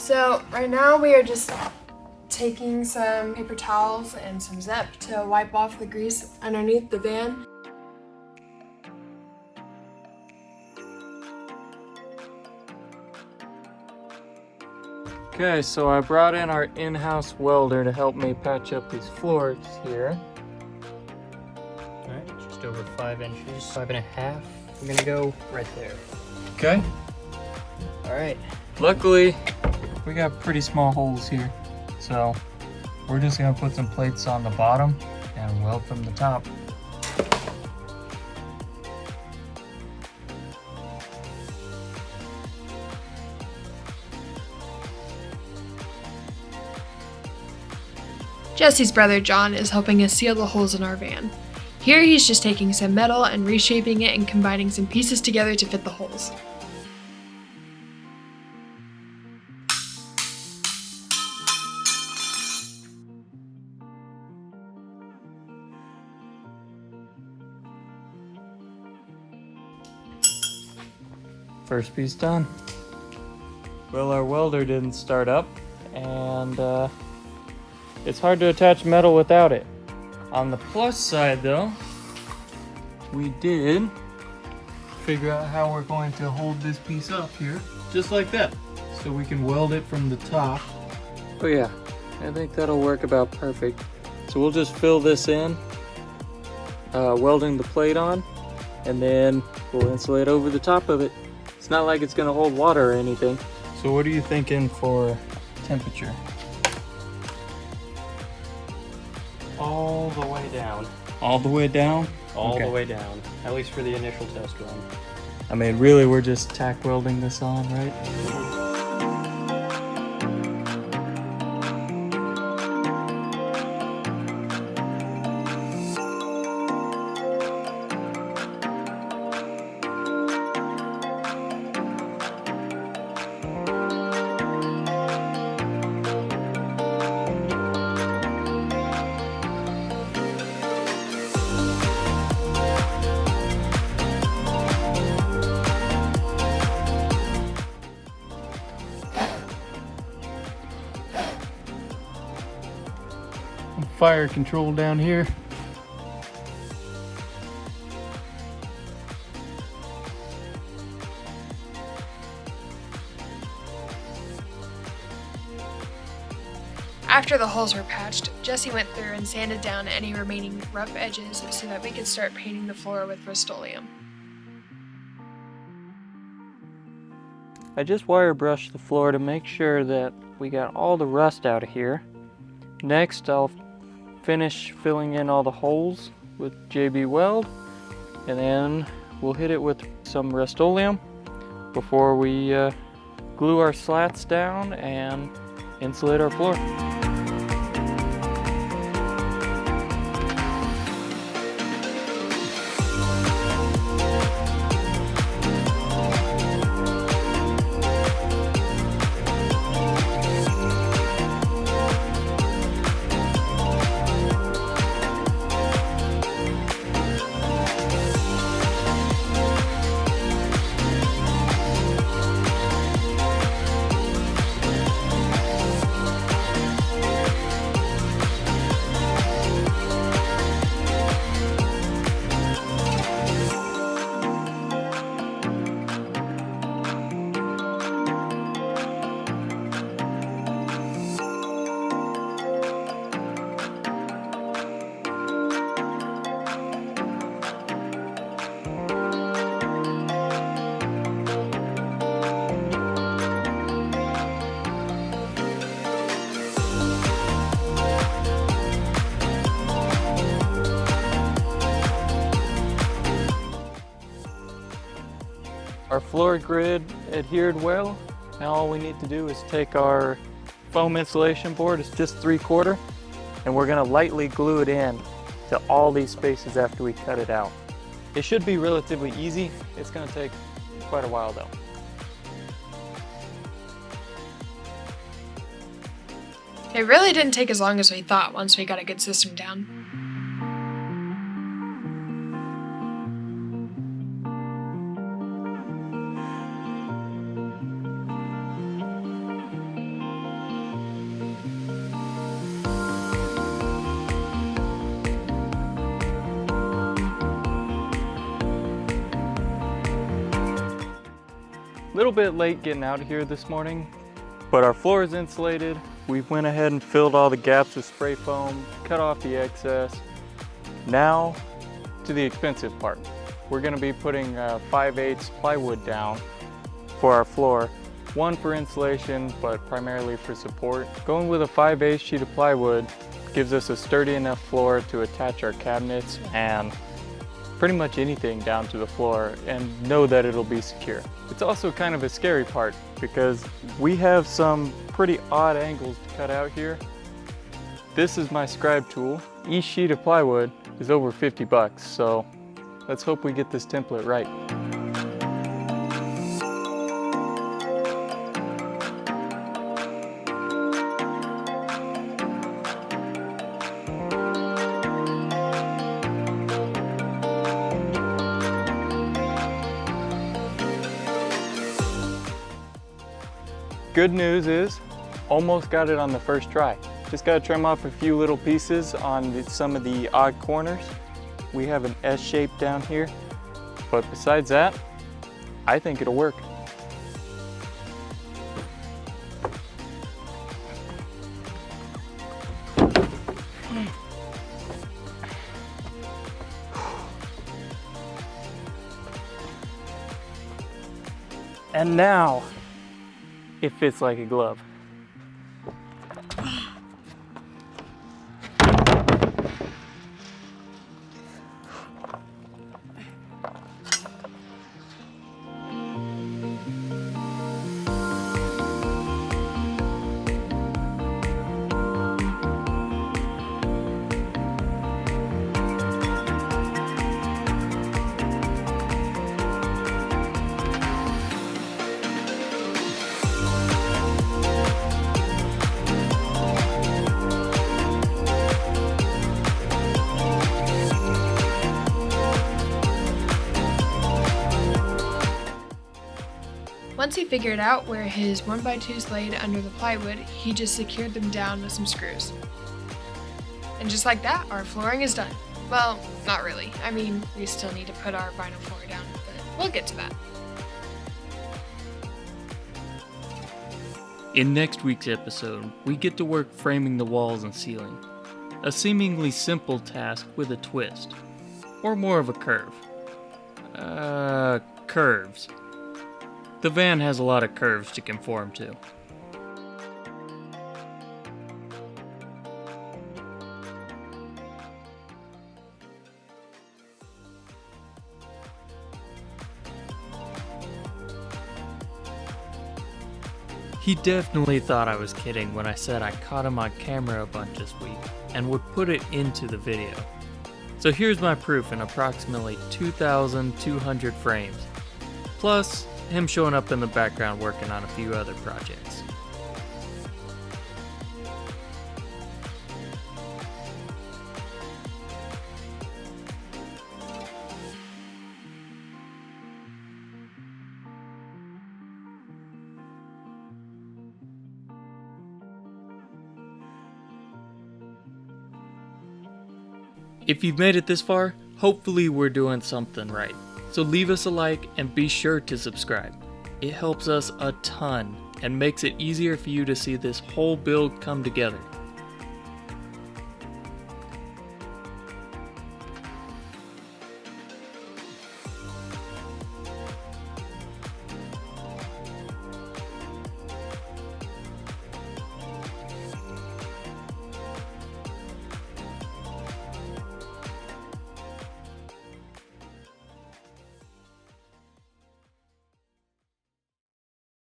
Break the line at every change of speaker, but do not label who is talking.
So right now we are just taking some paper towels and some Zep to wipe off the grease underneath the van.
Okay, so I brought in our in-house welder to help me patch up these floors here.
Alright, just over 5 inches, 5.5. We're gonna go right there.
Okay.
Alright.
Luckily, we got pretty small holes here. So we're just gonna put some plates on the bottom and weld from the top.
Jesse's brother John is helping us seal the holes in our van. Here he's just taking some metal and reshaping it and combining some pieces together to fit the holes.
First piece done. Well, our welder didn't start up, and it's hard to attach metal without it. On the plus side though, we did figure out how we're going to hold this piece up here, just like that. So we can weld it from the top. Oh yeah, I think that'll work about perfect. So we'll just fill this in, welding the plate on, and then we'll insulate over the top of it. It's not like it's gonna hold water or anything. So what are you thinking for temperature?
All the way down.
All the way down?
All the way down. At least for the initial test run.
I mean, really, we're just tack welding this on, right? Fire control down here.
After the holes were patched, Jesse went through and sanded down any remaining rough edges so that we could start painting the floor with Rust-Oleum.
I just wire brushed the floor to make sure that we got all the rust out of here. Next, I'll finish filling in all the holes with JB Weld, and then we'll hit it with some Rust-Oleum before we glue our slats down and insulate our floor. Our floor grid adhered well. Now all we need to do is take our foam insulation board, it's just 3/4, and we're gonna lightly glue it in to all these spaces after we cut it out. It should be relatively easy. It's gonna take quite a while though.
It really didn't take as long as we thought once we got a good system down.
Little bit late getting out of here this morning, but our floor is insulated. We went ahead and filled all the gaps with spray foam, cut off the excess. Now to the expensive part. We're gonna be putting 5/8 plywood down for our floor. One for insulation, but primarily for support. Going with a 5/8 sheet of plywood gives us a sturdy enough floor to attach our cabinets and pretty much anything down to the floor and know that it'll be secure. It's also kind of a scary part because we have some pretty odd angles to cut out here. This is my scribe tool. Each sheet of plywood is over 50 bucks, so let's hope we get this template right. Good news is, almost got it on the first try. Just gotta trim off a few little pieces on some of the odd corners. We have an S shape down here, but besides that, I think it'll work. And now, it fits like a glove.
Once he figured out where his 1x2s laid under the plywood, he just secured them down with some screws. And just like that, our flooring is done. Well, not really. I mean, we still need to put our vinyl floor down, but we'll get to that.
In next week's episode, we get to work framing the walls and ceiling. A seemingly simple task with a twist. Or more of a curve. Curves. The van has a lot of curves to conform to. He definitely thought I was kidding when I said I caught him on camera a bunch this week and would put it into the video. So here's my proof in approximately 2,200 frames. Plus, him showing up in the background working on a few other projects. If you've made it this far, hopefully we're doing something right. So leave us a like and be sure to subscribe. It helps us a ton and makes it easier for you to see this whole build come together.